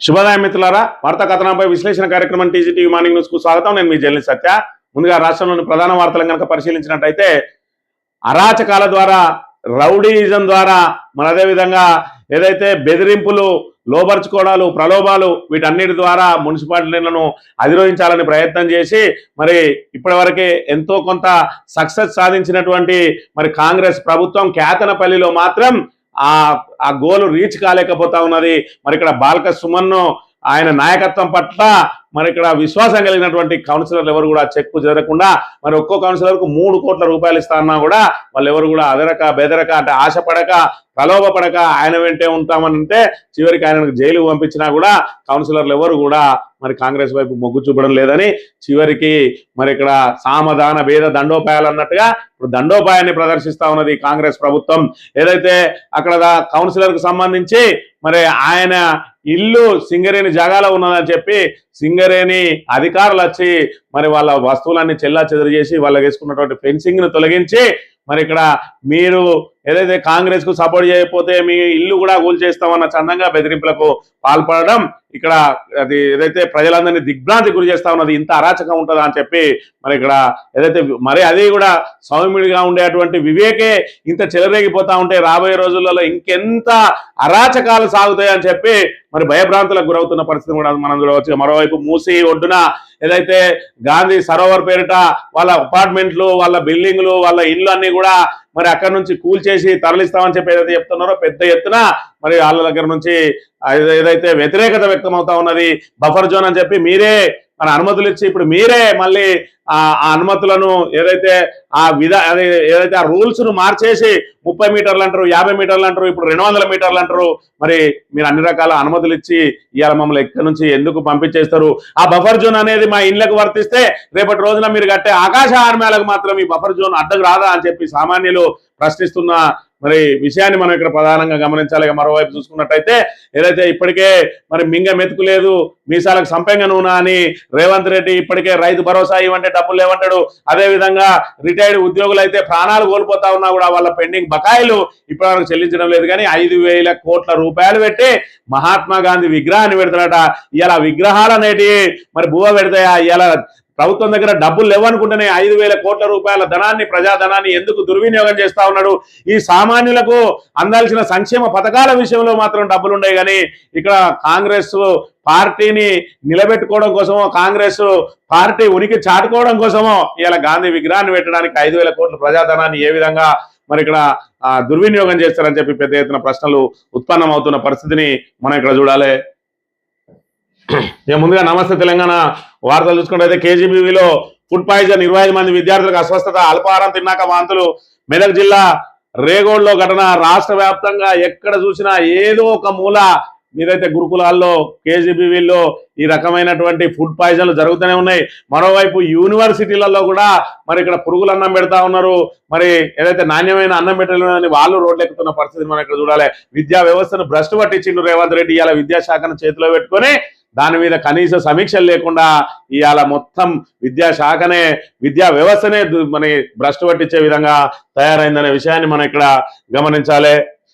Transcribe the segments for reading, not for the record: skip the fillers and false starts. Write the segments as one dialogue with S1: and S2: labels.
S1: శుభోదయం మిత్రులారా, వార్తా కథనంపై విశ్లేషణ కార్యక్రమం టీజీటీవీ మార్నింగ్ న్యూస్ కు స్వాగతం. నేను మీ జర్నలిస్ట్ సత్య. ముందుగా రాష్ట్రంలోని ప్రధాన వార్తలను కనుక పరిశీలించినట్టయితే అరాచకాల ద్వారా, రౌడీయిజం ద్వారా, మరి అదేవిధంగా ఏదైతే బెదిరింపులు, లోబర్చుకోవడాలు, ప్రలోభాలు, వీటన్నిటి ద్వారా మున్సిపాలిటీలను అధిరోహించాలని ప్రయత్నం చేసి మరి ఇప్పటివరకే ఎంతో కొంత సక్సెస్ సాధించినటువంటి మరి కాంగ్రెస్ ప్రభుత్వం కేతనపల్లిలో మాత్రం ఆ గోలు రీచ్ కాలేకపోతా ఉన్నది. మరి ఇక్కడ బాల్క సుమన్ ఆయన నాయకత్వం పట్ల మరి ఇక్కడ విశ్వాసం కలిగినటువంటి కౌన్సిలర్లు ఎవరు కూడా చెక్కు జరగకుండా మరి ఒక్కో కౌన్సిలర్కు 3 కోట్ల రూపాయలు ఇస్తారన్నా కూడా వాళ్ళు ఎవరు కూడా అదరక బెదరక అంటే ఆశపడక ప్రలోభపడక ఆయన వెంటే ఉంటామని అంటే చివరికి ఆయనకు జైలుకు పంపించినా కూడా కౌన్సిలర్లు ఎవరు కూడా మరి కాంగ్రెస్ వైపు మొగ్గు చూపడం లేదని చివరికి మరి ఇక్కడ సామధాన భేద దండోపాయాలు అన్నట్టుగా ఇప్పుడు దండోపాయాన్ని ప్రదర్శిస్తా ఉన్నది కాంగ్రెస్ ప్రభుత్వం. ఏదైతే అక్కడ కౌన్సిలర్కు సంబంధించి మరి ఆయన ఇల్లు సింగరేణి జాగాలో ఉన్నదని చెప్పి సింగరేణి అధికారులు వచ్చి మరి వాళ్ళ వస్తువులన్నీ చెల్లా చెదరు చేసి వాళ్ళకి వేసుకున్నటువంటి ఫెన్సింగ్ ను తొలగించి మరి ఇక్కడ మీరు ఏదైతే కాంగ్రెస్ కు సపోర్ట్ చేయకపోతే మీ ఇల్లు కూడా కూల్చేస్తామన్న చందంగా బెదిరింపులకు పాల్పడడం ఇక్కడ అది ఏదైతే ప్రజలందరినీ దిగ్భ్రాంతి గురి చేస్తా ఉన్నది. ఇంత అరాచకం ఉంటుందా అని చెప్పి మరి ఇక్కడ ఏదైతే మరి అది కూడా సౌమ్యుడిగా ఉండేటువంటి వివేకే ఇంత చెలరేగిపోతా ఉంటే రాబోయే రోజులలో ఇంకెంత అరాచకాలు సాగుతాయని చెప్పి మరి భయభ్రాంతులకు గురవుతున్న పరిస్థితి కూడా మనం చూడవచ్చు. మరోవైపు మూసి ఒడ్డున ఏదైతే గాంధీ సరోవర్ పేరిట వాళ్ళ అపార్ట్మెంట్లు, వాళ్ళ బిల్డింగ్లు, వాళ్ళ ఇళ్ళు అన్ని కూడా మరి అక్కడి నుంచి కూల్చేసి తరలిస్తామని చెప్పి ఏదైతే చెప్తున్నారో పెద్ద ఎత్తున మరి వాళ్ళ దగ్గర నుంచి ఏదైతే వ్యతిరేకత వ్యక్తం అవుతా ఉన్నది. బఫర్ జోన్ అని చెప్పి మీరే మన అనుమతులు ఇచ్చి ఇప్పుడు మీరే మళ్ళీ ఆ అనుమతులను ఏదైతే ఏదైతే ఆ రూల్స్ ను మార్చేసి 30 మీటర్లు అంటారు, 50 మీటర్లు అంటారు, ఇప్పుడు 200 మీటర్లు అంటారు. మరి మీరు అన్ని రకాల అనుమతులు ఇచ్చి ఇవాళ మమ్మల్ని ఎక్కడి నుంచి ఎందుకు పంపించేస్తారు? ఆ బఫర్ జోన్ అనేది మా ఇళ్లకు వర్తిస్తే రేపటి రోజున మీరు కట్టే ఆకాశ ఆర్మేలకు మాత్రం ఈ బఫర్ జోన్ అడ్డకు రాదా అని చెప్పి సామాన్యులు ప్రశ్నిస్తున్న మరి విషయాన్ని మనం ఇక్కడ ప్రధానంగా గమనించాలి. మరోవైపు చూసుకున్నట్టయితే ఏదైతే ఇప్పటికే మరి మింగ మెతుకులేదు మీసాలకు సంపెంగ నూనె అని రేవంత్ రెడ్డి ఇప్పటికే రైతు భరోసా ఇవ్వంటే డబ్బులు లేవంటాడు. అదేవిధంగా రిటైర్డ్ ఉద్యోగులు అయితే ప్రాణాలు కోల్పోతా ఉన్నా కూడా వాళ్ళ పెండింగ్ బకాయిలు ఇప్పటివరకు చెల్లించడం లేదు. కానీ 5,000 కోట్ల రూపాయలు పెట్టి మహాత్మా గాంధీ విగ్రహాన్ని పెడతాడట. ఇలా విగ్రహాలు అనేటివి మరి బువ్వ పెడతాయా? ఇలా ప్రభుత్వం దగ్గర డబ్బులు లేవనుకుంటేనే 5,000 కోట్ల రూపాయల ధనాన్ని, ప్రజాధనాన్ని ఎందుకు దుర్వినియోగం చేస్తా ఉన్నాడు? ఈ సామాన్యులకు అందాల్సిన సంక్షేమ పథకాల విషయంలో మాత్రం డబ్బులు ఉన్నాయి. కానీ ఇక్కడ కాంగ్రెస్ పార్టీని నిలబెట్టుకోవడం కోసమో, కాంగ్రెస్ పార్టీ ఉనికి చాటుకోవడం కోసమో ఇలా గాంధీ విగ్రహాన్ని పెట్టడానికి 5,000 కోట్ల ప్రజాధనాన్ని ఏ విధంగా మరి ఇక్కడ దుర్వినియోగం చేస్తారని చెప్పి పెద్ద ఎత్తున ప్రశ్నలు ఉత్పన్నం అవుతున్న పరిస్థితిని మనం ఇక్కడ చూడాలి. ఇక ముందుగా నమస్తే తెలంగాణ వార్తలు చూసుకుంటే కేజీబీవీలో ఫుడ్ పాయిజన్ 25 మంది విద్యార్థులకు అస్వస్థత, అల్పాహారం తిన్నాక వాంతులు. మెదక్ జిల్లా రేగోడ్లో ఘటన. రాష్ట్ర వ్యాప్తంగా ఎక్కడ చూసినా ఏదో ఒక మూల మీరైతే గురుకులాల్లో, కేజీబీవీల్లో ఈ రకమైనటువంటి ఫుడ్ పాయిజన్లు జరుగుతూనే ఉన్నాయి. మరోవైపు యూనివర్సిటీలలో కూడా మరి ఇక్కడ పురుగులు అన్నం పెడతా ఉన్నారు. మరి ఏదైతే నాణ్యమైన అన్నం పెట్టలేదని వాళ్ళు రోడ్లెక్కుతున్న పరిస్థితిని మనం ఇక్కడ చూడాలి. విద్యా వ్యవస్థను భ్రష్టు పట్టించిండు రేవంత్ రెడ్డి. ఇవాళ విద్యాశాఖను చేతిలో పెట్టుకొని దాని మీద కనీస సమీక్షలు లేకుండా ఇవాళ మొత్తం విద్యాశాఖనే, విద్యా వ్యవస్థనే మన భ్రష్టు పట్టించే విధంగా తయారైందనే విషయాన్ని మనం ఇక్కడ గమనించాలి.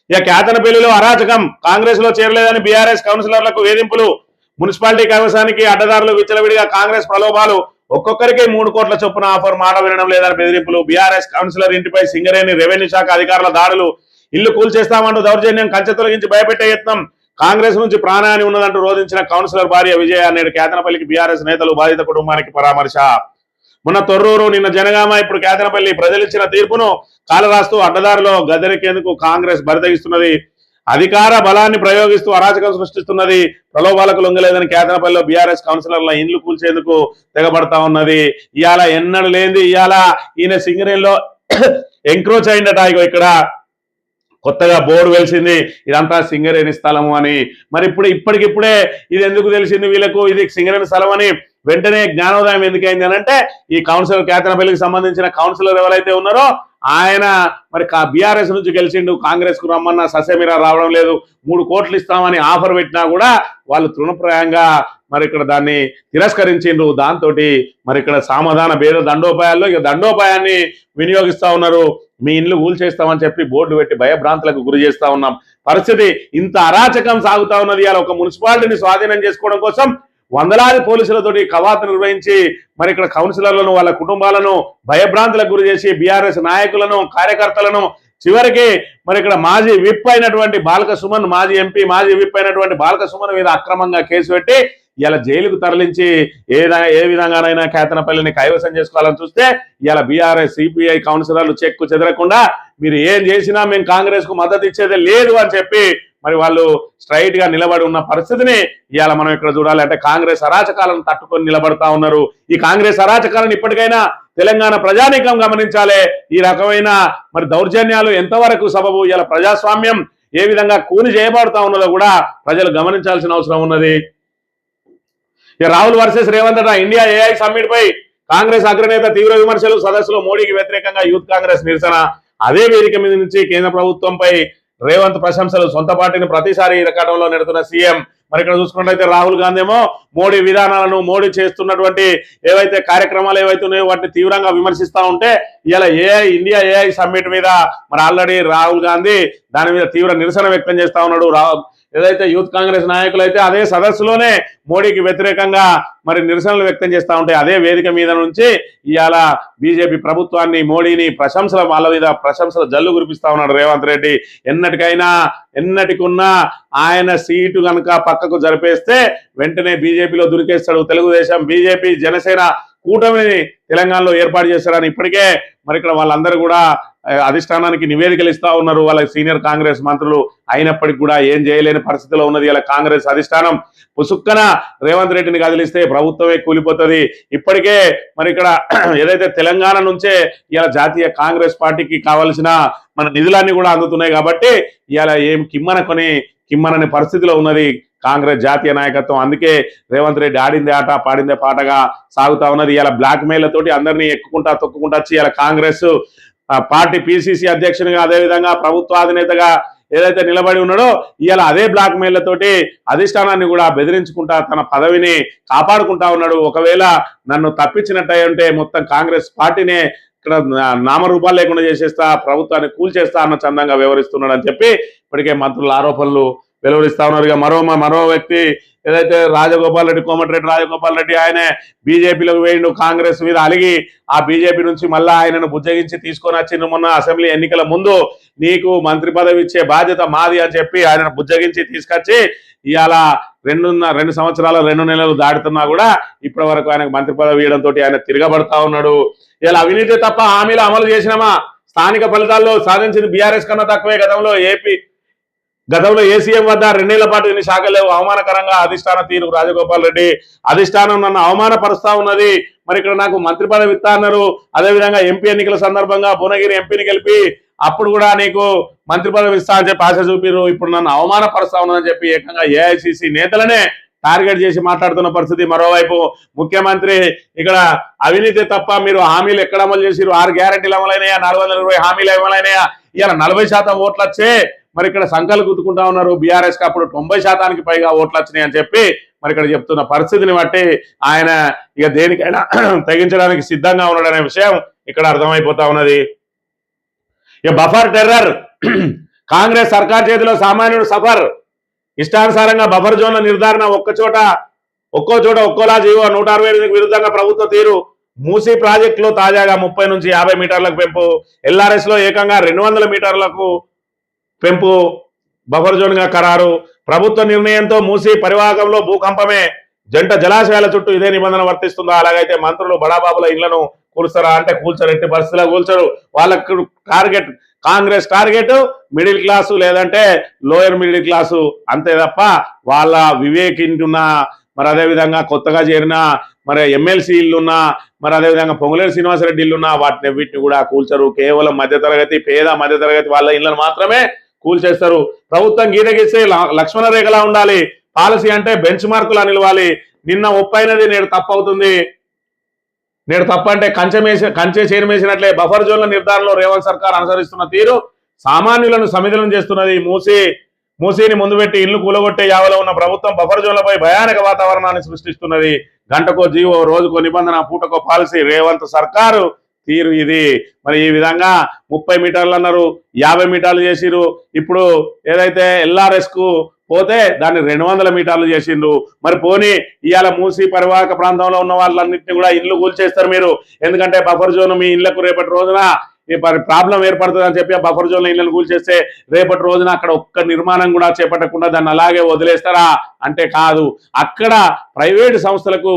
S1: ఇక కేతనపల్లిలో అరాచకం. కాంగ్రెస్ లో చేరలేదని బీఆర్ఎస్ కౌన్సిలర్లకు వేధింపులు. మున్సిపాలిటీ కైవసానికి అడ్డదారులు, విచ్చలవిడిగా కాంగ్రెస్ ప్రలోభాలు. ఒక్కొక్కరికి 3 కోట్ల చొప్పున ఆఫర్, మాట వినడం లేదని బెదిరింపులు. బీఆర్ఎస్ కౌన్సిలర్ ఇంటిపై సింగరేణి రెవెన్యూ శాఖ అధికారుల దాడులు. ఇల్లు కూల్చేస్తామంటూ దౌర్జన్యం, కంచె తొలగించి భయపెట్టే యత్నం. కాంగ్రెస్ నుంచి ప్రాణాన్ని ఉన్నదంటూ రోధించిన కౌన్సిలర్ భార్య విజయ. నేడు కేతనపల్లికి బీఆర్ఎస్ నేతలు బాధిత కుటుంబానికి పరామర్శ. మొన్న తొర్రూరు, నిన్న జనగామ, ఇప్పుడు కేతనపల్లి. ప్రజలిచ్చిన తీర్పును కాలరాస్తూ అడ్డదారిలో గద్దెనెక్కేందుకు కాంగ్రెస్ బరితెగిస్తున్నది. అధికార బలాన్ని ప్రయోగిస్తూ అరాచకం సృష్టిస్తున్నది. ప్రలోభాలకు లొంగలేదని కేతనపల్లిలో బీఆర్ఎస్ కౌన్సిలర్ల ఇండ్లు కూల్చేందుకు తెగబడతా ఉన్నది. ఇవాళ ఎన్నడూ లేనిది ఇవాళ ఈయన సింగరేణిలో ఎంక్రోచ్ అయిందట. ఇక్కడ కొత్తగా బోర్డు వెలిసింది, ఇదంతా సింగరేణి స్థలము అని. మరి ఇప్పటికిప్పుడే ఇది ఎందుకు తెలిసింది వీళ్ళకు ఇది సింగరేణి స్థలం అని? వెంటనే జ్ఞానోదయం ఎందుకైంది అని అంటే ఈ కౌన్సిలర్, కేతనపల్లికి సంబంధించిన కౌన్సిలర్ ఎవరైతే ఉన్నారో ఆయన మరి బీఆర్ఎస్ నుంచి గెలిచిండు. కాంగ్రెస్ కు రమ్మన్నా ససేమిరా రావడం లేదు. 3 కోట్లు ఇస్తామని ఆఫర్ పెట్టినా కూడా వాళ్ళు తృణప్రాయంగా మరి ఇక్కడ దాన్ని తిరస్కరించిండ్రు. దాంతో మరి ఇక్కడ సమాధాన భేద దండోపాయాల్లో ఇక దండోపాయాన్ని వినియోగిస్తా ఉన్నారు. మీ ఇండ్లు కూల్చేస్తామని చెప్పి బోర్డు పెట్టి భయభ్రాంతులకు గురి చేస్తా ఉన్నాం. పరిస్థితి ఇంత అరాచకం సాగుతా ఉన్నది. అలా ఒక మున్సిపాలిటీని స్వాధీనం చేసుకోవడం కోసం వందలాది పోలీసులతోటి కవాతు నిర్వహించి మరి ఇక్కడ కౌన్సిలర్లను వాళ్ళ కుటుంబాలను భయభ్రాంతులకు గురి చేసి బీఆర్ఎస్ నాయకులను కార్యకర్తలను చివరికి మరి ఇక్కడ మాజీ విప్ అయినటువంటి బాలక సుమన్, మాజీ ఎంపీ మాజీ విప్ అయినటువంటి బాలక సుమన్ మీద అక్రమంగా కేసు పెట్టి ఇలా జైలుకు తరలించి ఏ విధంగానైనా కేతనపల్లిని కైవసం చేసుకోవాలని చూస్తే ఇలా బీఆర్ఎస్ సిపిఐ కౌన్సిలర్లు చెక్కు చెదరకుండా మీరు ఏం చేసినా మేము కాంగ్రెస్ కు మద్దతు ఇచ్చేదే లేదు అని చెప్పి మరి వాళ్ళు స్ట్రైట్ గా నిలబడి ఉన్న పరిస్థితిని ఇవాళ మనం ఇక్కడ చూడాలి. అంటే కాంగ్రెస్ అరాచకాలను తట్టుకొని నిలబడతా ఉన్నారు. ఈ కాంగ్రెస్ అరాచకాలను ఇప్పటికైనా తెలంగాణ ప్రజానీకం గమనించాలి. ఈ రకమైన మరి దౌర్జన్యాలు ఎంతవరకు సబబు, ఇలా ప్రజాస్వామ్యం ఏ విధంగా కూని చేయబడతా ఉన్నదో కూడా ప్రజలు గమనించాల్సిన అవసరం ఉన్నది. Rahul versus Revanth India AI summit పై కాంగ్రెస్ అగ్రనేత తీవ్ర విమర్శలు. సదస్సులో మోడీకి వ్యతిరేకంగా యూత్ కాంగ్రెస్ నిరసన. అదే వేదిక మీద నుంచి కేంద్ర ప్రభుత్వంపై రేవంత్ ప్రశంసలు. సొంత పార్టీని ప్రతిసారి ఇరకాటంలో నెడుతున్న సీఎం. మరి ఇక్కడ చూసుకున్నట్లయితే రాహుల్ గాంధీ ఏమో మోడీ విధానాలను, మోడీ చేస్తున్నటువంటి ఏవైతే కార్యక్రమాలు ఏవైతే ఉన్నాయో వాటిని తీవ్రంగా విమర్శిస్తా ఉంటే ఇలా ఇండియా ఏఐ సమ్మిట్ మీద మరి ఆల్రెడీ రాహుల్ గాంధీ దాని మీద తీవ్ర నిరసన వ్యక్తం చేస్తా ఉన్నాడు. ఏదైతే యూత్ కాంగ్రెస్ నాయకులు అయితే అదే సదస్సులోనే మోడీకి వ్యతిరేకంగా మరి నిరసనలు వ్యక్తం చేస్తూ ఉంటాయి. అదే వేదిక మీద నుంచి ఇవాళ బీజేపీ ప్రభుత్వాన్ని, మోడీని ప్రశంసల వాళ్ళ మీద ప్రశంసలు జల్లు కురిపిస్తా ఉన్నాడు రేవంత్ రెడ్డి. ఎన్నటికున్నా ఆయన సీటు కనుక పక్కకు జరిపేస్తే వెంటనే బీజేపీలో దురికేస్తాడు. తెలుగుదేశం, బీజేపీ, జనసేన కూటమిని తెలంగాణలో ఏర్పాటు చేస్తారని ఇప్పటికే మరి ఇక్కడ వాళ్ళందరూ కూడా అధిష్టానానికి నివేదికలు ఇస్తా ఉన్నారు. వాళ్ళ సీనియర్ కాంగ్రెస్ మంత్రులు. అయినప్పటికీ కూడా ఏం చేయలేని పరిస్థితిలో ఉన్నది. ఇలా కాంగ్రెస్ అధిష్టానం పుసుక్కన రేవంత్ రెడ్డిని కదిలిస్తే ప్రభుత్వమే కూలిపోతుంది. ఇప్పటికే మరి ఇక్కడ ఏదైతే తెలంగాణ నుంచే ఇలా జాతీయ కాంగ్రెస్ పార్టీకి కావాల్సిన మన నిధులన్నీ కూడా అందుతున్నాయి కాబట్టి ఇలా ఏం కిమ్మనని పరిస్థితిలో ఉన్నది కాంగ్రెస్ జాతీయ నాయకత్వం. అందుకే రేవంత్ రెడ్డి ఆడిందే ఆట పాడిందే పాటగా సాగుతా ఉన్నది. ఇలా బ్లాక్ మెయిల్లతోటి అందరినీ ఎక్కుకుంటా తొక్కుకుంటా వచ్చి ఇలా కాంగ్రెస్ పార్టీ పిసిసి అధ్యక్షునిగా, అదేవిధంగా ప్రభుత్వ అధినేతగా ఏదైతే నిలబడి ఉన్నాడో ఇవాళ అదే బ్లాక్ మెయిల్లతోటి అధిష్టానాన్ని కూడా బెదిరించుకుంటా తన పదవిని కాపాడుకుంటా ఉన్నాడు. ఒకవేళ నన్ను తప్పించినట్టయితే మొత్తం కాంగ్రెస్ పార్టీనే ఇక్కడ నామరూపాలు లేకుండా చేసేస్తా, ప్రభుత్వాన్ని కూల్చేస్తా అన్న చందంగా వ్యవహరిస్తున్నాడు అని చెప్పి ఇప్పటికే మంత్రుల ఆరోపణలు వెలువరిస్తా ఉన్నారు. ఇక మరో వ్యక్తి ఏదైతే రాజగోపాల్ రెడ్డి, కోమటిరెడ్డి రాజగోపాల్ రెడ్డి, ఆయనే బీజేపీలోకి వేయండు. కాంగ్రెస్ మీద అలిగి ఆ బీజేపీ నుంచి మళ్ళా ఆయనను బుజ్జగించి తీసుకొని వచ్చిండు. మొన్న అసెంబ్లీ ఎన్నికల ముందు నీకు మంత్రి పదవి ఇచ్చే బాధ్యత మాది అని చెప్పి ఆయనను బుజ్జగించి తీసుకొచ్చి ఇవాళ 2 సంవత్సరాల 2 నెలలు దాటుతున్నా కూడా ఇప్పటి వరకు ఆయనకు మంత్రి పదవి ఇవ్వడంతో ఆయన తిరగబడతా ఉన్నాడు. ఇలా అవినీతి తప్ప హామీలు అమలు చేసినామా? స్థానిక ఫలితాల్లో సాధించింది బీఆర్ఎస్ కన్నా తక్కువే. గతంలో ఏసీఎం వద్ద 2 ఏళ్ల పాటు ఎన్ని శాఖలు లేవు. అవమానకరంగా అధిష్టాన తీరు. రాజగోపాల్ రెడ్డి అధిష్టానం నన్ను అవమానపరుస్తా ఉన్నది. మరి ఇక్కడ నాకు మంత్రి పదవి ఇస్తా అన్నారు. అదేవిధంగా ఎంపీ ఎన్నికల సందర్భంగా భువనగిరి ఎంపీని గెలిపి అప్పుడు కూడా నీకు మంత్రి పదవి ఇస్తా అని చెప్పి ఆశ చూపిరు. ఇప్పుడు నన్ను అవమానపరుస్తా ఉన్నదని చెప్పి ఏకంగా ఏఐసిసి నేతలనే టార్గెట్ చేసి మాట్లాడుతున్న పరిస్థితి. మరోవైపు ముఖ్యమంత్రి ఇక్కడ అవినీతి తప్ప మీరు హామీలు ఎక్కడ అమలు చేసిరు? 6 గ్యారెంటీలు అమలైనాయా? 420 హామీలు అమలైనాయా? ఇవాళ 40% ఓట్లు వచ్చే మరి ఇక్కడ సంఖ్యలు గుర్తుకుంటా ఉన్నారు. బీఆర్ఎస్ కి అప్పుడు 90% పైగా ఓట్లు వచ్చినాయి అని చెప్పి మరి ఇక్కడ చెప్తున్న పరిస్థితిని బట్టి ఆయన ఇక దేనికైనా తెగించడానికి సిద్ధంగా ఉన్నాడనే విషయం ఇక్కడ అర్థమైపోతా ఉన్నది. ఇక బఫర్ టెర్రర్. కాంగ్రెస్ సర్కార్ చేతిలో సామాన్యుడు సఫర్. ఇష్టానుసారంగా బఫర్ జోన్ల నిర్ధారణ ఒక్కో చోట ఒక్కోలా జీవో. 168కి విరుద్ధంగా ప్రభుత్వ తీరు. మూసీ ప్రాజెక్టులో తాజాగా 30 నుంచి 50 మీటర్లకు పెంపు. ఎల్ఆర్ఎస్ లో ఏకంగా 200 మీటర్లకు పెంపు బఫర్ జోన్ గా ఖరారు. ప్రభుత్వ నిర్ణయంతో మూసీ పరివాహకంలో భూకంపమే. జంట జలాశయాల చుట్టూ ఇదే నిబంధన వర్తిస్తుందా? అలాగైతే మంత్రులు బడాబాబుల ఇళ్లను కూల్స్తారా అంటే కూల్చరు, ఎట్టి పరిస్థితుల్లో కూల్చరు. వాళ్ళకు కాంగ్రెస్ టార్గెట్ మిడిల్ క్లాసు లేదంటే లోయర్ మిడిల్ క్లాసు అంతే తప్ప వాళ్ళ వివేక్ ఇంటున్నా మరి అదేవిధంగా కొత్తగా చేరిన మరి ఎమ్మెల్సీ ఇల్లున్నా మరి అదేవిధంగా పొంగులేరు శ్రీనివాసరెడ్డి ఇల్లున్నా వీటిని కూడా కూల్చరు. కేవలం పేద మధ్యతరగతి వాళ్ళ ఇళ్లను మాత్రమే కూల్చేస్తారు. ప్రభుత్వం గీత గీస్తే లక్ష్మణ రేఖలా ఉండాలి. పాలసీ అంటే బెంచ్ మార్కులా నిలవాలి. నిన్న ఒప్పైనది నేడు తప్పవుతుంది. నేడు తప్పంటే కంచె చేరుమేసినట్లే. బఫర్ జోన్ల నిర్ధారణలో రేవంత్ సర్కార్ అనుసరిస్తున్న తీరు సామాన్యులను సమిధులను చేస్తున్నది. మూసీని ముందు పెట్టి ఇల్లు కూలగొట్టే యావలో ఉన్న ప్రభుత్వం బఫర్ జోన్లపై భయానక వాతావరణాన్ని సృష్టిస్తున్నది. గంటకో జీవో, రోజుకో నిబంధన, పూటకో పాలసీ. రేవంత్ సర్కారు తీరు ఇది. మరి ఈ విధంగా 30 మీటర్లు అన్నారు, 50 మీటర్లు చేసిరు. ఇప్పుడు ఏదైతే ఎల్ఆర్ఎస్ కు పోతే దాన్ని 200 మీటర్లు చేసిండ్రు. మరి పోనీ ఇవాళ మూసీ పరివాహక ప్రాంతంలో ఉన్న వాళ్ళన్నింటినీ కూడా ఇల్లు కూల్చేస్తారు మీరు. ఎందుకంటే బఫర్ జోన్ మీ ఇళ్లకు రేపటి రోజున ప్రాబ్లం ఏర్పడుతుంది అని చెప్పి ఆ బఫర్ జోన్ ఇళ్లను కూల్చేస్తే రేపటి రోజున అక్కడ ఒక్క నిర్మాణం కూడా చేపట్టకుండా దాన్ని అలాగే వదిలేస్తారా అంటే కాదు. అక్కడ ప్రైవేటు సంస్థలకు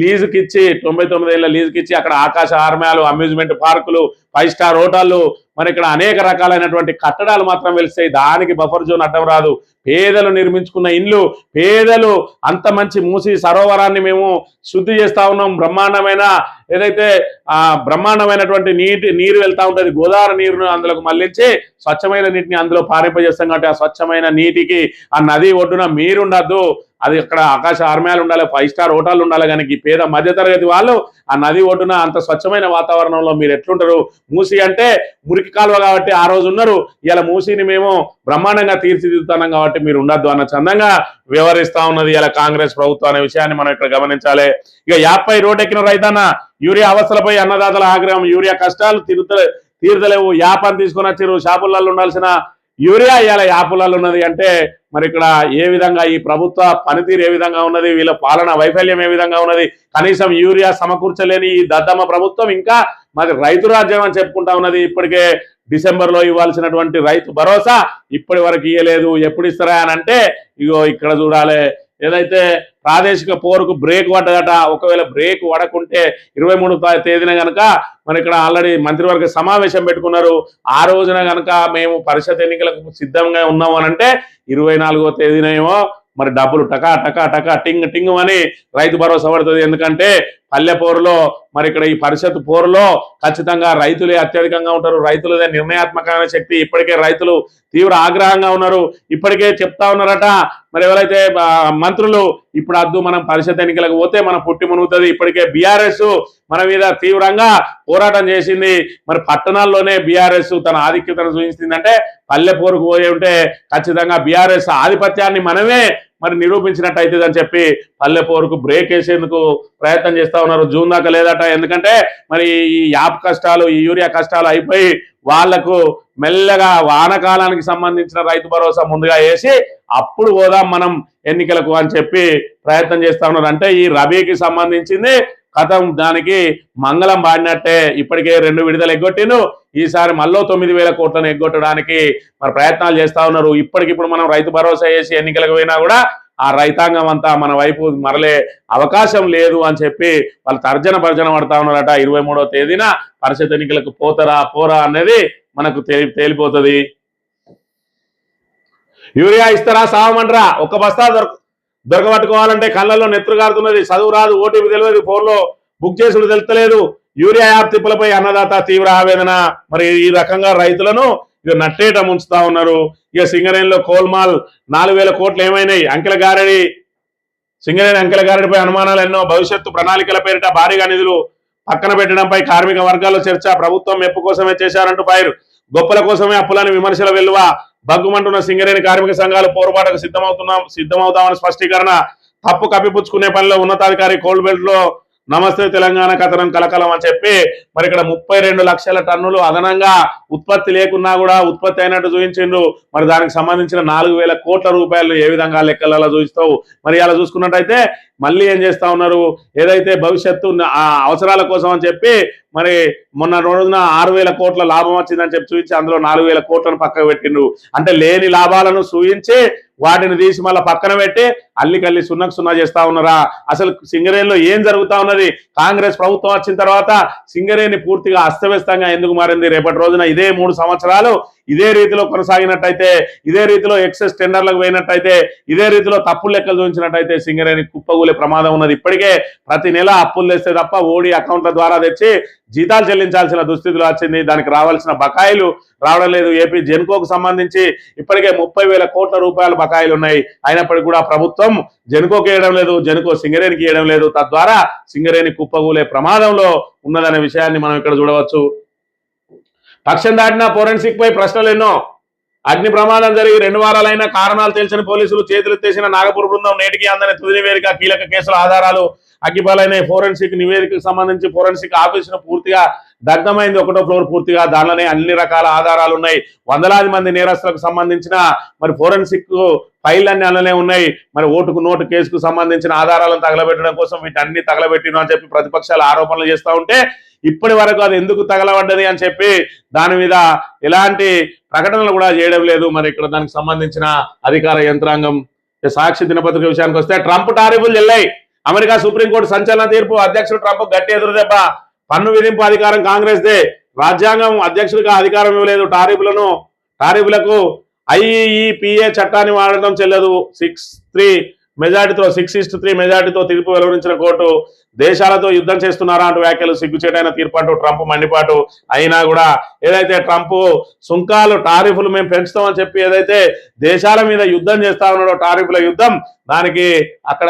S1: లీజుకి ఇచ్చి 99 ఏళ్ల లీజుకి ఇచ్చి అక్కడ ఆకాశ ఆర్మ్యాలు, అమ్యూజ్మెంట్ పార్కులు, 5 స్టార్ హోటళ్లు, మరి ఇక్కడ అనేక రకాలైనటువంటి కట్టడాలు మాత్రం వెలిస్తాయి. దానికి బఫర్ జోన్ అడ్డం రాదు. పేదలు నిర్మించుకున్న ఇండ్లు, పేదలు అంత మంచి మూసి సరోవరాన్ని మేము శుద్ధి చేస్తా ఉన్నాం. బ్రహ్మాండమైన ఏదైతే బ్రహ్మాండమైనటువంటి నీరు వెళ్తా ఉంటుంది, గోదావరి నీరును అందులోకి మళ్లించి స్వచ్ఛమైన నీటిని అందులో పారింపజేస్తాం. కాబట్టి ఆ స్వచ్ఛమైన నీటికి ఆ నది ఒడ్డున మీరుండద్దు, అది అక్కడ ఆకాశ ఆర్మ్యాలు ఉండాలి, 5 స్టార్ హోటళ్ళు ఉండాలి. కానీ ఈ పేద మధ్యతరగతి వాళ్ళు ఆ నది ఒడ్డున అంత స్వచ్ఛమైన వాతావరణంలో మీరు ఎట్లుంటారు? మూసి అంటే మురికి కాలువ కాబట్టి ఆ రోజు ఉన్నారు. ఇలా మూసిని మేము బ్రహ్మాండంగా తీర్చిదిద్దుతున్నాం కాబట్టి మీరు ఉండద్దు అన్న చందంగా వ్యవహరిస్తా ఉన్నది ఇలా కాంగ్రెస్ ప్రభుత్వం అనే విషయాన్ని మనం ఇక్కడ గమనించాలి. ఇక యాప్పై రోడ్డెక్కిన రైతన్న యూరియా అవస్థలపై అన్నదాతల ఆగ్రహం. యూరియా కష్టాలు తీర్చలేవు, యాపని తీసుకుని వచ్చారు. షాపులలో ఉండాల్సిన యూరియా ఇవాళ యాపులలో ఉన్నది. అంటే మరి ఇక్కడ ఏ విధంగా ఈ ప్రభుత్వ పనితీరు ఏ విధంగా ఉన్నది, వీళ్ళ పాలన వైఫల్యం ఏ విధంగా ఉన్నది, కనీసం యూరియా సమకూర్చలేని ఈ దద్దమ్మ ప్రభుత్వం ఇంకా మరి రైతు రాజ్యం అని చెప్పుకుంటా ఉన్నది. ఇప్పటికే డిసెంబర్లో ఇవ్వాల్సినటువంటి రైతు భరోసా ఇప్పటి వరకు ఇవ్వలేదు. ఎప్పుడు ఇస్తారా అని అంటే ఇగో ఇక్కడ చూడాలి. ఏదైతే ప్రాదేశిక పోరుకు బ్రేక్ పడ్డదట, ఒకవేళ బ్రేక్ పడకుంటే 23వ తేదీన కనుక మరి ఇక్కడ ఆల్రెడీ మంత్రివర్గ సమావేశం పెట్టుకున్నారు. ఆ రోజున కనుక మేము పరిషత్ ఎన్నికలకు సిద్ధంగా ఉన్నాము అని అంటే 24వ తేదీన ఏమో మరి డబ్బులు టకా టకా టకా టింగ్ టింగ్ అని రైతు భరోసా పడుతుంది. ఎందుకంటే పల్లె పోరులో మరి ఇక్కడ ఈ పరిషత్ పోరులో ఖచ్చితంగా రైతులే అత్యధికంగా ఉంటారు. రైతులదే నిర్ణయాత్మకమైన శక్తి. ఇప్పటికే రైతులు తీవ్ర ఆగ్రహంగా ఉన్నారు. ఇప్పటికే చెప్తా ఉన్నారట మరి ఎవరైతే మంత్రులు, ఇప్పుడు అద్దు మనం పరిషత్ ఎన్నికలకు పోతే మనం పుట్టి మునుగుతుంది. ఇప్పటికే బీఆర్ఎస్ మన మీద తీవ్రంగా పోరాటం చేసింది. మరి పట్టణాల్లోనే బీఆర్ఎస్ తన ఆధిక్యతను చూపించిందంటే పల్లె పోరుకు పోయి ఉంటే ఖచ్చితంగా బీఆర్ఎస్ ఆధిపత్యాన్ని మనమే మరి నిరూపించినట్టు అవుతుంది అని చెప్పి పల్లె పోరుకు బ్రేక్ వేసేందుకు ప్రయత్నం చేస్తా ఉన్నారు. జూన్ దాకా లేదట. ఎందుకంటే మరి ఈ యాప్ కష్టాలు, ఈ యూరియా కష్టాలు అయిపోయి వాళ్లకు మెల్లగా వానకాలానికి సంబంధించిన రైతు భరోసా ముందుగా వేసి అప్పుడు పోదాం మనం ఎన్నికలకు అని చెప్పి ప్రయత్నం చేస్తా ఉన్నారు. అంటే ఈ రబీకి సంబంధించింది కథం, దానికి మంగళం పాడినట్టే. ఇప్పటికే 2 విడుదల ఎగ్గొట్టిను. ఈసారి మళ్ళీ 9,000 కోట్లను ఎగ్గొట్టడానికి మరి ప్రయత్నాలు చేస్తా ఉన్నారు. ఇప్పటికిప్పుడు మనం రైతు భరోసా వేసి ఎన్నికలకు పోయినా కూడా ఆ రైతాంగం అంతా మన వైపు మరలే అవకాశం లేదు అని చెప్పి వాళ్ళు తర్జన భర్జన పడతా ఉన్నారట. 23వ తేదీన పరిషత్ ఎన్నికలకు పోరా అనేది మనకు తేలిపోతుంది. యూరియా ఇస్తారా సావమంటారా? ఒక్క బస్తా దొరకబట్టుకోవాలంటే కళ్ళల్లో నెత్తురు కారుతున్నది. చదువు రాదు, ఓటీపీ తెలియదు, ఫోన్లో బుక్ చేసుడు తెలుస్తలేదు. యూరియా యాప్ తిప్పులపై అన్నదాత తీవ్ర ఆవేదన. మరి ఈ రకంగా రైతులను ఇక నట్టేట ముంచుతా ఉన్నారు. ఇక సింగరేణిలో కోల్మాల్ 4,000 కోట్లు ఏమైనాయి? సింగరేణి అంకెల గారెడిపై అనుమానాలు ఎన్నో. భవిష్యత్తు ప్రణాళికల పేరిట భారీగా నిధులు పక్కన పెట్టడంపై కార్మిక వర్గాల్లో చర్చ. ప్రభుత్వం మెప్పు కోసమే చేశారంటూ ఫైర్. గొప్పల కోసమే అప్పులని విమర్శల వెల్లువ. బగ్గుమంటున్న సింగరేణి కార్మిక సంఘాలు పోరుబాటుకు సిద్ధమవుతామని స్పష్టీకరణ. తప్పు కప్పిపుచ్చుకునే పనిలో ఉన్నతాధికారి కోల్డ్ బెల్ట్ లో నమస్తే తెలంగాణ కథనం కలకలం అని చెప్పి మరి ఇక్కడ 32 లక్షల టన్నులు అదనంగా ఉత్పత్తి లేకున్నా కూడా ఉత్పత్తి అయినట్టు చూపించిండ్రు. మరి దానికి సంబంధించిన 4,000 కోట్ల రూపాయలు ఏ విధంగా లెక్కలలో చూపిస్తావు? మరి అలా చూసుకున్నట్టయితే మళ్ళీ ఏం చేస్తా ఉన్నారు? ఏదైతే భవిష్యత్తు అవసరాల కోసం అని చెప్పి మరి మొన్న రోజున 6,000 కోట్ల లాభం వచ్చిందని చెప్పి చూపించి అందులో 4,000 కోట్లను పక్కకు పెట్టిండ్రు. అంటే లేని లాభాలను చూపించి వాటిని తీసి మళ్ళీ పక్కన పెట్టి అల్లికల్లి సున్నా చేస్తా ఉన్నారా? అసలు సింగరేణిలో ఏం జరుగుతా ఉన్నది? కాంగ్రెస్ ప్రభుత్వం వచ్చిన తర్వాత సింగరేణి పూర్తిగా అస్తవ్యస్తంగా ఎందుకు మారింది? రేపటి రోజున ఇదే 3 సంవత్సరాలు ఇదే రీతిలో కొనసాగినట్టయితే, ఇదే రీతిలో ఎక్సెస్ టెండర్లకు పోయినట్టయితే, ఇదే రీతిలో తప్పులు లెక్కలు చూపించినట్టయితే సింగరేణి కుప్పగూలే ప్రమాదం ఉన్నది. ఇప్పటికే ప్రతి నెల అప్పులు తెస్తే తప్ప ఓడి అకౌంట్ల ద్వారా తెచ్చి జీతాలు చెల్లించాల్సిన దుస్థితిలో వచ్చింది. దానికి రావాల్సిన బకాయిలు రావడం లేదు. ఏపీ జెన్కోకు సంబంధించి ఇప్పటికే 30,000 కోట్ల రూపాయల బకాయిలు ఉన్నాయి. అయినప్పటికీ కూడా ప్రభుత్వం జెన్కోకి ఇవ్వడం లేదు, జెన్కో సింగరేణికి ఇవ్వడం లేదు. తద్వారా సింగరేణి కుప్పగూలే ప్రమాదంలో ఉన్నదనే విషయాన్ని మనం ఇక్కడ చూడవచ్చు. పక్షం దాటిన ఫోరెన్సిక్ పై ప్రశ్నలు ఎన్నో. అగ్ని ప్రమాదం జరిగి 2 వారాలైన కారణాలు తెలిసిన పోలీసులు చేతులెత్తేసిన నాగపూర్ బృందం నేటికి అందని తుది నివేదిక కీలక కేసుల ఆధారాలు అగ్గిపాలైన ఫోరెన్సిక్ నివేదికకు సంబంధించి ఫోరెన్సిక్ ఆఫీసును పూర్తిగా దగ్ధమైంది 1వ ఫ్లోర్ పూర్తిగా దానిలోనే అన్ని రకాల ఆధారాలు ఉన్నాయి వందలాది మంది నేరస్తులకు సంబంధించిన మరి ఫోరెన్సిక్ ఫైల్ అన్ని అందులోనే ఉన్నాయి మరి ఓటుకు నోటు కేసుకు సంబంధించిన ఆధారాలను తగలబెట్టడం కోసం వీటన్ని తగలబెట్టిన అని చెప్పి ప్రతిపక్షాలు ఆరోపణలు చేస్తూ ఉంటే ఇప్పటి వరకు అది ఎందుకు తగలబడ్డది అని చెప్పి దాని మీద ఎలాంటి ప్రకటనలు కూడా చేయడం లేదు మరి ఇక్కడ దానికి సంబంధించిన అధికార యంత్రాంగం సాక్షి దినపత్రిక విషయానికి వస్తే ట్రంప్ టారిఫులు చెల్లాయి అమెరికా సుప్రీంకోర్టు సంచలన తీర్పు అధ్యక్షుడు ట్రంప్ గట్టి ఎదురుదెబ్బ పన్ను విధింపు అధికారం కాంగ్రెస్ దే రాజ్యాంగం అధ్యక్షుడిగా అధికారం ఇవ్వలేదు టారిఫులకు ఐఈఈపీఏ చట్టాన్ని వాడడం చెల్లదు 6-3 మెజార్టీతో తీర్పు వెలువరించిన కోర్టు దేశాలతో యుద్ధం చేస్తున్నారా అంటూ వ్యాఖ్యలు సిగ్గుచేటైన తీర్పు అంటూ ట్రంప్ మండిపాటు అయినా కూడా ఏదైతే ట్రంప్ సుంకాలు టారిఫ్లు మేము పెంచుతామని చెప్పి ఏదైతే దేశాల మీద యుద్ధం చేస్తా ఉన్నాడో టారిఫ్ల యుద్ధం దానికి అక్కడ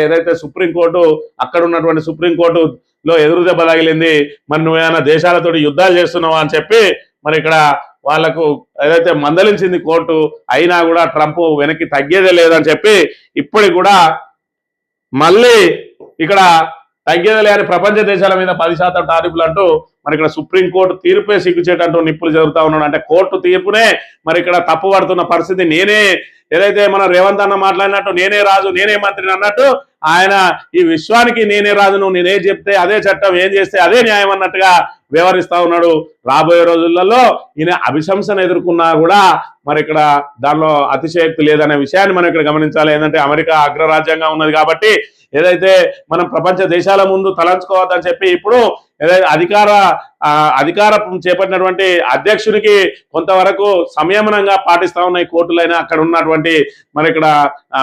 S1: ఏదైతే సుప్రీంకోర్టు అక్కడ ఉన్నటువంటి సుప్రీంకోర్టులో ఎదురు దెబ్బ తగిలింది మరి నువ్వేమైనా దేశాలతో యుద్ధాలు చేస్తున్నావా అని చెప్పి మరి ఇక్కడ వాళ్లకు ఏదైతే మందలించింది కోర్టు అయినా కూడా ట్రంప్ వెనక్కి తగ్గేదే లేదని చెప్పి ఇప్పటికి కూడా మళ్ళీ ఇక్కడ తగ్గేదే లేని ప్రపంచ దేశాల మీద 10% టారిఫ్లు అంటూ మరి ఇక్కడ సుప్రీంకోర్టు తీర్పే సిగ్గుచేటంటూ నిప్పులు జరుగుతూ ఉన్నాడు అంటే కోర్టు తీర్పునే మరి ఇక్కడ తప్పు పడుతున్న పరిస్థితి నేనే ఏదైతే మన రేవంత్ అన్న మాట్లాడినట్టు నేనే రాజు నేనే మంత్రిని అన్నట్టు ఆయన ఈ విశ్వానికి నేనే రాజును నేనే చెప్తే అదే చట్టం ఏం చేస్తే అదే న్యాయం అన్నట్టుగా వ్యవహరిస్తా ఉన్నాడు రాబోయే రోజులలో ఈయన అభిశంసన ఎదుర్కొన్నా కూడా మరి ఇక్కడ దానిలో అతిశయోక్తి లేదనే విషయాన్ని మనం ఇక్కడ గమనించాలి ఏంటంటే అమెరికా అగ్రరాజ్యంగా ఉన్నది కాబట్టి ఏదైతే మనం ప్రపంచ దేశాల ముందు తలంచుకోవద్దని చెప్పి ఇప్పుడు ఏదైతే అధికారం చేపట్టినటువంటి అధ్యక్షునికి కొంతవరకు సంయమనంగా పాటిస్తా ఉన్నాయి కోర్టులైనా అక్కడ ఉన్నటువంటి మరి ఇక్కడ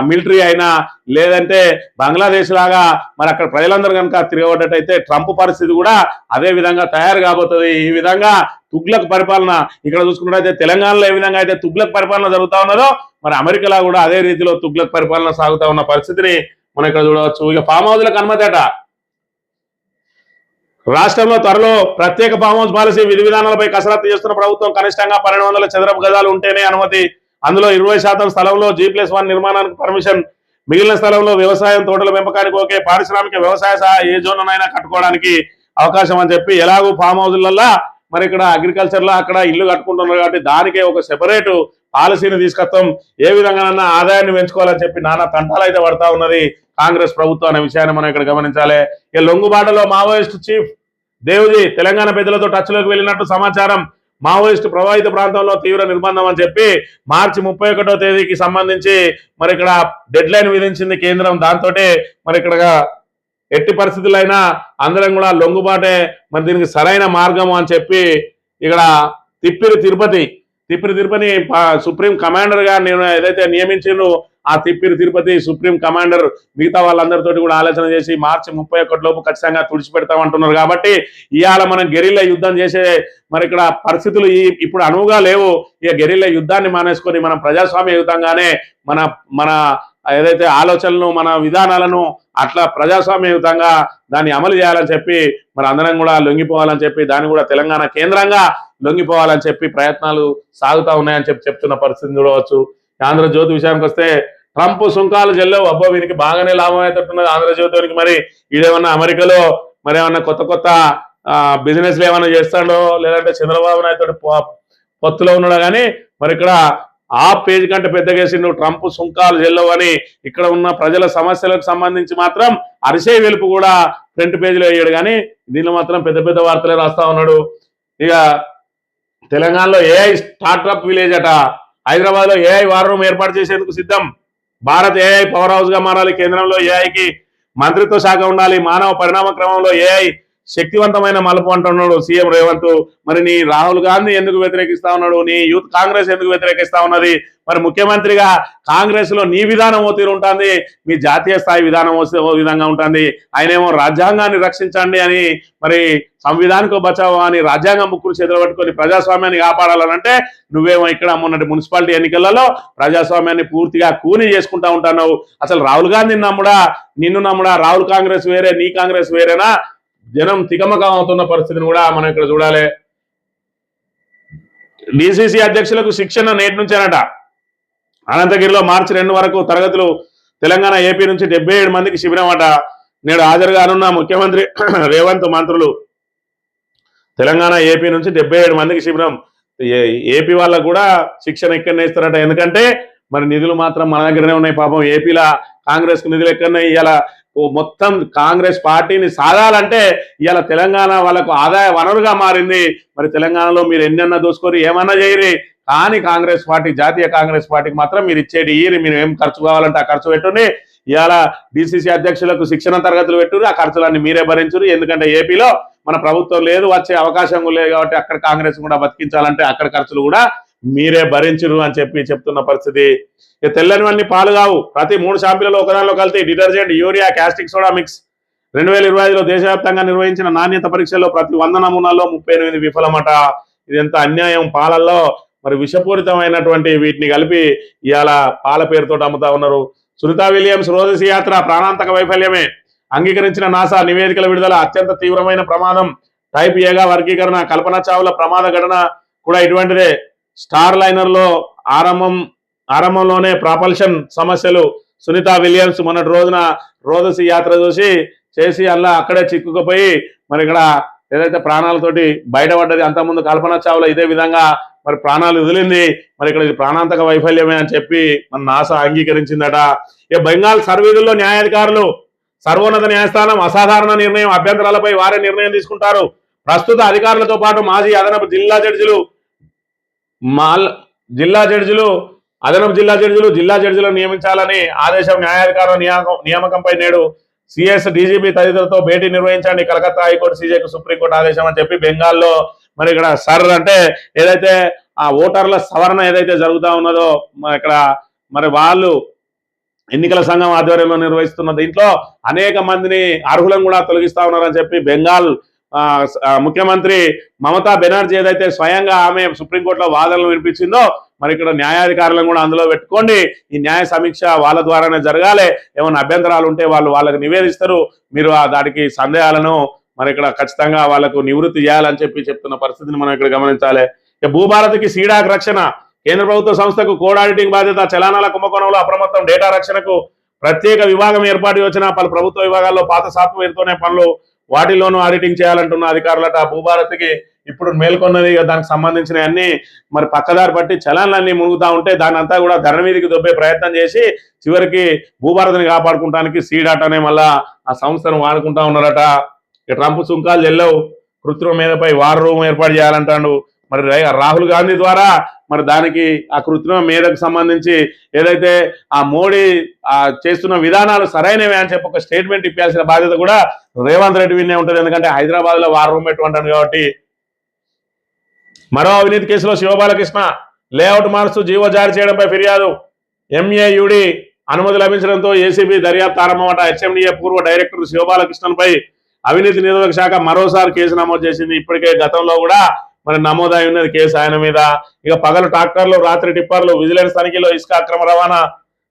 S1: మిలిటరీ అయినా లేదంటే బంగ్లాదేశ్ లాగా మరి అక్కడ ప్రజలందరూ కనుక తిరగబడ్డట్టయితే ట్రంప్ పరిస్థితి కూడా అదే విధంగా తయారు కాబోతుంది ఈ విధంగా తుగ్లక్ పరిపాలన ఇక్కడ చూసుకున్నట్టయితే తెలంగాణలో ఏ విధంగా అయితే తుగ్లక్ పరిపాలన జరుగుతా ఉన్నదో మరి అమెరికాలో కూడా అదే రీతిలో తుగ్లక్ పరిపాలన సాగుతా ఉన్న పరిస్థితిని మనం ఇక్కడ చూడవచ్చు ఇక ఫామ్ హౌస్లకు అనుమతి రాష్ట్రంలో త్వరలో ప్రత్యేక ఫామ్ హౌస్ పాలసీ విధి విధానాలపై కసరత్తు చేస్తున్న ప్రభుత్వం కనిష్టంగా 1200 చదరపు గజాలు ఉంటేనే అనుమతి అందులో 20% స్థలంలో G+1 నిర్మాణానికి పర్మిషన్ మిగిలిన స్థలంలో వ్యవసాయం తోటల పెంపకానికి ఓకే పారిశ్రామిక వ్యవసాయ సహా ఏ జోన్నైనా కట్టుకోవడానికి అవకాశం అని చెప్పి ఎలాగూ ఫామ్ హౌస్లలో మరి ఇక్కడ అగ్రికల్చర్ లో అక్కడ ఇల్లు కట్టుకుంటున్నారు కాబట్టి దానికే ఒక సెపరేట్ పాలసీని తీసుకొస్తాం ఏ విధంగా ఆదాయాన్ని పెంచుకోవాలని చెప్పి నానా తంటాలు అయితే పడతా ఉన్నది కాంగ్రెస్ ప్రభుత్వం అనే విషయాన్ని మనం ఇక్కడ గమనించాలి ఈ లొంగుబాటలో మావోయిస్ట్ చీఫ్ దేవుజీ తెలంగాణ పెద్దలతో టచ్ లోకి వెళ్ళినట్టు సమాచారం మావోయిస్టు ప్రభావిత ప్రాంతంలో తీవ్ర నిర్బంధం అని చెప్పి మార్చి 31వ తేదీకి సంబంధించి మరి ఇక్కడ డెడ్ లైన్ విధించింది కేంద్రం దాంతో మరి ఇక్కడ ఎట్టి పరిస్థితులైనా అందరం కూడా లొంగుబాటే మరి దీనికి సరైన మార్గం అని చెప్పి ఇక్కడ తిప్పిరి తిరుపతి సుప్రీం కమాండర్ గా నేను ఏదైతే నియమించిండ్రో ఆ తిరుపతి సుప్రీం కమాండర్ మిగతా వాళ్ళందరితో కూడా ఆలోచన చేసి మార్చి 31 లోపు ఖచ్చితంగా తుడిచిపెడతామంటున్నారు కాబట్టి ఇవాళ మనం గెరిల్లా యుద్ధం చేసే మరి ఇక్కడ పరిస్థితులు ఇప్పుడు అనువుగా లేవు ఇక గెరిల్లా యుద్ధాన్ని మానేసుకొని మనం ప్రజాస్వామ్య యుద్ధంగానే మన ఏదైతే ఆలోచనలను మన విధానాలను అట్లా ప్రజాస్వామ్యయుతంగా దాన్ని అమలు చేయాలని చెప్పి మరి అందరం కూడా లొంగిపోవాలని చెప్పి దాన్ని కూడా తెలంగాణ కేంద్రంగా లొంగిపోవాలని చెప్పి ప్రయత్నాలు సాగుతా ఉన్నాయని చెప్తున్న పరిస్థితి చూడవచ్చు ఆంధ్రజ్యోతి విషయానికి వస్తే ట్రంప్ సుంకాలు చెల్లవు అబ్బో వీనికి బాగానే లాభం అవుతున్నది ఆంధ్రజ్యోతికి మరి ఇదేమన్నా అమెరికాలో మరి ఏమన్నా కొత్త బిజినెస్లు ఏమైనా చేస్తాడో లేదంటే చంద్రబాబు నాయుడు పొత్తులో ఉన్నాడు కానీ మరి ఇక్కడ ఆ పేజ్ కంటే పెద్దగేసిండు ట్రంప్ సుంకాలు చెల్లవు అని ఇక్కడ ఉన్న ప్రజల సమస్యలకు సంబంధించి మాత్రం అరిసే వెలుపు కూడా ఫ్రంట్ పేజీలో వేయడు కానీ దీనిలో మాత్రం పెద్ద వార్తలే రాస్తా ఉన్నాడు ఇక తెలంగాణలో ఏఐ స్టార్ట్అప్ విలేజ్ అట హైదరాబాద్ లో ఏఐ వార్ రూమ్ ఏర్పాటు చేసేందుకు సిద్ధం భారత్ ఏఐ పవర్ హౌస్ గా మారాలి కేంద్రంలో ఏఐకి మంత్రిత్వ శాఖ ఉండాలి మానవ పరిణామ క్రమంలో ఏఐ శక్తివంతమైన మలుపు అంటున్నాడు సీఎం రేవంత్ మరి నీ రాహుల్ గాంధీ ఎందుకు వ్యతిరేకిస్తా ఉన్నాడు నీ యూత్ కాంగ్రెస్ ఎందుకు వ్యతిరేకిస్తా ఉన్నది మరి ముఖ్యమంత్రిగా కాంగ్రెస్ లో నీ విధానం ఓ తీరు ఉంటుంది మీ జాతీయ స్థాయి విధానం ఓ విధంగా ఉంటుంది ఆయనేమో రాజ్యాంగాన్ని రక్షించండి అని మరి సంవిధానికో బచావో అని రాజ్యాంగం ముక్కులు చేతులు పట్టుకొని ప్రజాస్వామ్యాన్ని కాపాడాలనంటే నువ్వేమో ఇక్కడ మొన్నటి మున్సిపాలిటీ ఎన్నికలలో ప్రజాస్వామ్యాన్ని పూర్తిగా కూని చేసుకుంటా ఉంటావు అసలు రాహుల్ గాంధీని నమ్ముడా నిన్ను నమ్ముడా రాహుల్ కాంగ్రెస్ వేరే నీ కాంగ్రెస్ వేరేనా జనం తికమకం అవుతున్న పరిస్థితిని కూడా మనం ఇక్కడ చూడాలి డిసిసి అధ్యక్షులకు శిక్షణ నేటి నుంచేనట. అనంతగిరిలో మార్చి 2 వరకు తరగతులు. తెలంగాణ ఏపీ నుంచి 77 మందికి శిబిరం అట. నేడు హాజరుగానున్న ముఖ్యమంత్రి రేవంత్, మంత్రులు. తెలంగాణ ఏపీ నుంచి 77 మందికి శిబిరం. ఏపీ వాళ్ళకు కూడా శిక్షణ ఇక్కడనే ఇస్తారట. ఎందుకంటే మరి నిధులు మాత్రం మన దగ్గరనే ఉన్నాయి. పాపం ఏపీలో కాంగ్రెస్ కు నిధులు ఎక్కడున్నాయి? ఇవాళ మొత్తం కాంగ్రెస్ పార్టీని సాగాలంటే ఇవాళ తెలంగాణ వాళ్ళకు ఆదాయ వనరుగా మారింది. మరి తెలంగాణలో మీరు ఎన్నన్నా దోసుకొని ఏమన్నా చేయరి, కానీ కాంగ్రెస్ పార్టీ, జాతీయ కాంగ్రెస్ పార్టీకి మాత్రం మీరు ఇచ్చేది ఇయ్యరి. మీరు ఏం ఖర్చు కావాలంటే ఆ ఖర్చు పెట్టుని. ఇవాళ డిసిసి అధ్యక్షులకు శిక్షణ తరగతులు పెట్టురు, ఆ ఖర్చులన్నీ మీరే భరించురు. ఎందుకంటే ఏపీలో మన ప్రభుత్వం లేదు, వచ్చే అవకాశం లేదు కాబట్టి అక్కడ కాంగ్రెస్ కూడా బతికించాలంటే అక్కడ ఖర్చులు కూడా మీరే భరించురు అని చెప్తున్న పరిస్థితి. ఇక తెల్లనివన్నీ పాలు కావు. ప్రతి 3 షాంపూలలో ఒకదానిలో కలిపి detergent, urea, caustic soda mix. 2025లో దేశవ్యాప్తంగా నిర్వహించిన నాణ్యత పరీక్షల్లో ప్రతి 100 నమూనాల్లో 38 విఫలమట. ఇది ఎంత అన్యాయం! పాలల్లో మరి విషపూరితమైనటువంటి వీటిని కలిపి ఇవాళ పాల పేరుతో అమ్ముతా ఉన్నారు. సునీతా విలియమ్స్ రోదసి యాత్ర ప్రాణాంతక వైఫల్యమే. అంగీకరించిన నాసా నివేదికల విడుదల అత్యంత తీవ్రమైన ప్రమాదం. టైప్ ఏగా వర్గీకరణ. కల్పన చావ్లా ప్రమాద ఘటన కూడా ఇటువంటిదే. స్టార్ లైనర్ లో ఆరంభంలోనే ప్రాపల్షన్ సమస్యలు. సునీతా విలియమ్స్ మొన్నటి రోజున రోదసి యాత్ర చేసి అలా అక్కడే చిక్కుకుపోయి మరి ఇక్కడ ఏదైతే ప్రాణాలతోటి బయటపడ్డది. అంతకుముందు కల్పన చావ్లా ఇదే విధంగా మరి ప్రాణాలు వదిలింది. మరి ఇక్కడ ఇది ప్రాణాంతక వైఫల్యమే అని చెప్పి మన నాసా అంగీకరించిందట. ఇక బెంగాల్ సర్వీధుల్లో న్యాయాధికారులు. సర్వోన్నత న్యాయస్థానం అసాధారణ నిర్ణయం. అభ్యంతరాలపై వారే నిర్ణయం తీసుకుంటారు. ప్రస్తుత అధికారులతో పాటు మాజీ అదనపు జిల్లా జడ్జిలు, జిల్లా జడ్జిలను నియమించాలని ఆదేశం. న్యాయాధికారుల నియామకంపై నేడు సిఎస్, డీజీపీ తదితరులతో భేటీ నిర్వహించండి. కలకత్తా హైకోర్టు, సీజేకు సుప్రీంకోర్టు ఆదేశం అని చెప్పి బెంగాల్లో మరి ఇక్కడ అంటే ఏదైతే ఆ ఓటర్ల సవరణ ఏదైతే జరుగుతా ఉన్నదో ఇక్కడ మరి వాళ్ళు ఎన్నికల సంఘం ఆధ్వర్యంలో నిర్వహిస్తున్న దీంట్లో అనేక మందిని అర్హులను కూడా తొలగిస్తా ఉన్నారని చెప్పి బెంగాల్ ముఖ్యమంత్రి మమతా బెనర్జీ ఏదైతే స్వయంగా ఆమె సుప్రీంకోర్టులో వాదనలు వినిపించిందో మరి ఇక్కడ న్యాయాధికారులను కూడా అందులో పెట్టుకోండి. ఈ న్యాయ సమీక్ష వాళ్ళ ద్వారానే జరగాలి. ఏమైనా అభ్యంతరాలు ఉంటే వాళ్ళకి నివేదిస్తారు. మీరు దానికి సందేహాలను మరి ఇక్కడ ఖచ్చితంగా వాళ్ళకు నివృత్తి చేయాలని చెప్తున్న పరిస్థితిని మనం ఇక్కడ గమనించాలి. భూభారతికి సీడాక్ రక్షణ. కేంద్ర ప్రభుత్వ సంస్థకు కోడ్ ఆడిటింగ్ బాధ్యత. చలానాల కుంభకోణంలో అప్రమత్తం. డేటా రక్షణకు ప్రత్యేక విభాగం ఏర్పాటు యోచన. పలు ప్రభుత్వ విభాగాల్లో పాత సాఫ్ట్వేర్తోనే పనులు, వాటిల్లోనూ ఆడిటింగ్ చేయాలంటున్న అధికారులట. భూభారతికి ఇప్పుడు మేల్కొన్నది. దానికి సంబంధించిన అన్ని మరి పక్కదారి పట్టి చలాన్లన్నీ మునుగుతా ఉంటే దాని అంతా కూడా ధర మీదకి దొబ్బే ప్రయత్నం చేసి చివరికి భూభారతిని కాపాడుకోవడానికి సీడాట్ అనే మళ్ళా ఆ సంస్థను వాడుకుంటా ఉన్నారట. ట్రంప్ సుంకాలు చెల్లవు. కృత్రిమ మేధపై వార్ రూమ్ ఏర్పాటు చేయాలంటాడు. మరి రాహుల్ గాంధీ ద్వారా మరి దానికి ఆ కృత్రిమ మేధకు సంబంధించి ఏదైతే ఆ మోడీ చేస్తున్న విధానాలు సరైనవే అని చెప్పి ఒక స్టేట్మెంట్ ఇప్పాల్సిన బాధ్యత కూడా రేవంత్ రెడ్డి విన్నే ఉంటుంది. ఎందుకంటే హైదరాబాద్ లో వార్ రూమ్ పెట్టుకుంటాను కాబట్టి. మరో అవినీతి కేసులో శివబాలకృష్ణ లేఅవుట్ మారుస్తూ జీవో జారీ చేయడంపై ఫిర్యాదు. ఎంఏయుడి అనుమతి లభించడంతో ఏసీబీ దర్యాప్తు ఆరంభమట. హెచ్ఎండిఏ పూర్వ డైరెక్టర్ శివబాలకృష్ణపై అవినీతి నిరోధక శాఖ మరోసారి కేసు నమోదు చేసింది. ఇప్పటికే గతంలో కూడా మరి నమోదై ఉన్నది కేసు ఆయన మీద. ఇక పగలు ట్రాక్టర్లు, రాత్రి టిప్పర్లు. విజిలెన్స్ తనిఖీలో ఇసుక అక్రమ రవాణా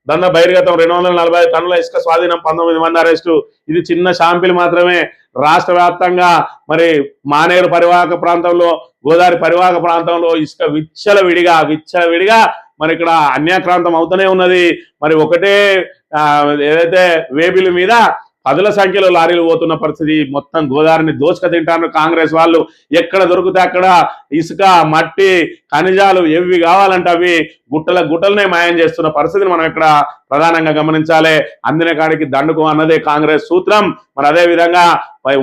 S1: దంద బహిర్గతం. 245 టన్నుల ఇసుక స్వాధీనం. 19 మంది అరెస్టు. ఇది చిన్న శాంపిల్ మాత్రమే. రాష్ట్ర వ్యాప్తంగా మరి మానేరు పరివాహక ప్రాంతంలో, గోదావరి పరివాహక ప్రాంతంలో ఇసుక విచ్చలవిడిగా మరి ఇక్కడ అన్యాక్రాంతం అవుతూనే ఉన్నది. మరి ఒకటే ఏదైతే వేబిల్ మీద 10ల సంఖ్యలో లారీలు పోతున్న పరిస్థితి. మొత్తం గోదావరిని దోచుక తింటారు కాంగ్రెస్ వాళ్ళు. ఎక్కడ దొరికితే అక్కడ ఇసుక, మట్టి, ఖనిజాలు ఏవి కావాలంటే అవి గుట్టలనే మాయం చేస్తున్న పరిస్థితిని మనం ఇక్కడ ప్రధానంగా గమనించాలి. అందిన కాడికి దండుకు అన్నదే కాంగ్రెస్ సూత్రం. మరి అదే విధంగా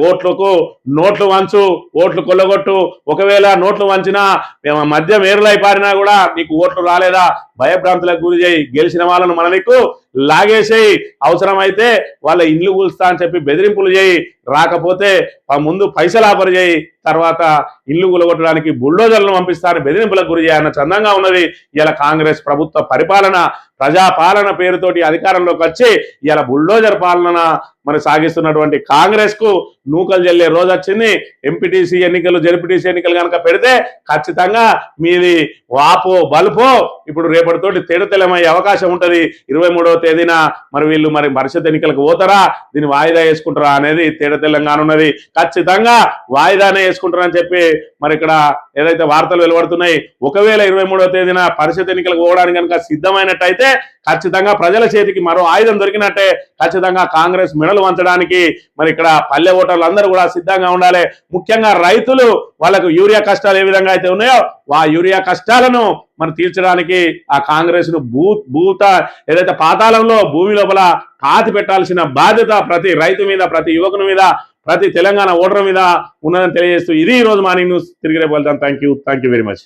S1: ఓట్లకు నోట్లు వంచు, ఓట్లు కొల్లగొట్టు. ఒకవేళ నోట్లు వంచినా మద్యం ఏరులై పారినా కూడా నీకు ఓట్లు రాలేదా, భయభ్రాంతులకు గురి చేయి. గెలిచిన వాళ్ళను మన నీకు లాగేసేయి. అవసరమైతే వాళ్ళ ఇండ్లు కూల్స్తా అని చెప్పి బెదిరింపులు చేయి. రాకపోతే ముందు పైసలు ఆఫర్ చేయి, తర్వాత ఇల్లు కూలగొట్టడానికి బుల్డోజర్లను పంపిస్తారని బెదిరింపులకు గురి చేయాలన్న చందంగా ఉన్నది ఇలా కాంగ్రెస్ ప్రభుత్వ పరిపాలన. ప్రజాపాలన పేరుతోటి అధికారంలోకి వచ్చి ఇలా బుల్డోజర్ పాలన మరి సాగిస్తున్నటువంటి కాంగ్రెస్ కు నూకలు జల్లే రోజు వచ్చింది. ఎంపీటీసీ ఎన్నికలు, జెడ్పీటీసీ ఎన్నికలు కనుక పెడితే ఖచ్చితంగా మీది వాపో బలుపో ఇప్పుడు రేపటితోటి తేడతెల్లమయ్యే అవకాశం ఉంటది. 23వ తేదీన మరి వీళ్ళు మరి పరిషత్ ఎన్నికలకు పోతారా, దీన్ని వాయిదా వేసుకుంటారా అనేది తెలంగాణ ఉన్నది. ఖచ్చితంగా వాయిదానే వేసుకుంటారని చెప్పి మరి ఇక్కడ ఏదైతే వార్తలు వెలువడుతున్నాయి. ఒకవేళ 23వ తేదీన పరిషత్ ఎన్నికలకు పోవడానికి కనుక సిద్ధమైనట్టయితే ఖచ్చితంగా ప్రజల చేతికి మరో ఆయుధం దొరికినట్టే. ఖచ్చితంగా కాంగ్రెస్ మెడలు వంచడానికి మరి ఇక్కడ పల్లె ఓటర్లు అందరూ కూడా సిద్ధంగా ఉండాలి. ముఖ్యంగా రైతులు వాళ్ళకు యూరియా కష్టాలు ఏ విధంగా అయితే ఉన్నాయో ఆ యూరియా కష్టాలను మరి తీర్చడానికి ఆ కాంగ్రెస్ ను భూత ఏదైతే పాతాళంలో భూమి లోపల పాతి పెట్టాల్సిన బాధ్యత ప్రతి రైతు మీద, ప్రతి యువకుని మీద, ప్రతి తెలంగాణ ఓటర్ మీద ఉన్నదని తెలియజేస్తూ ఇది ఈ రోజు మార్నింగ్ న్యూస్. తిరిగి రేపు వెళ్తాం. Thank you very much.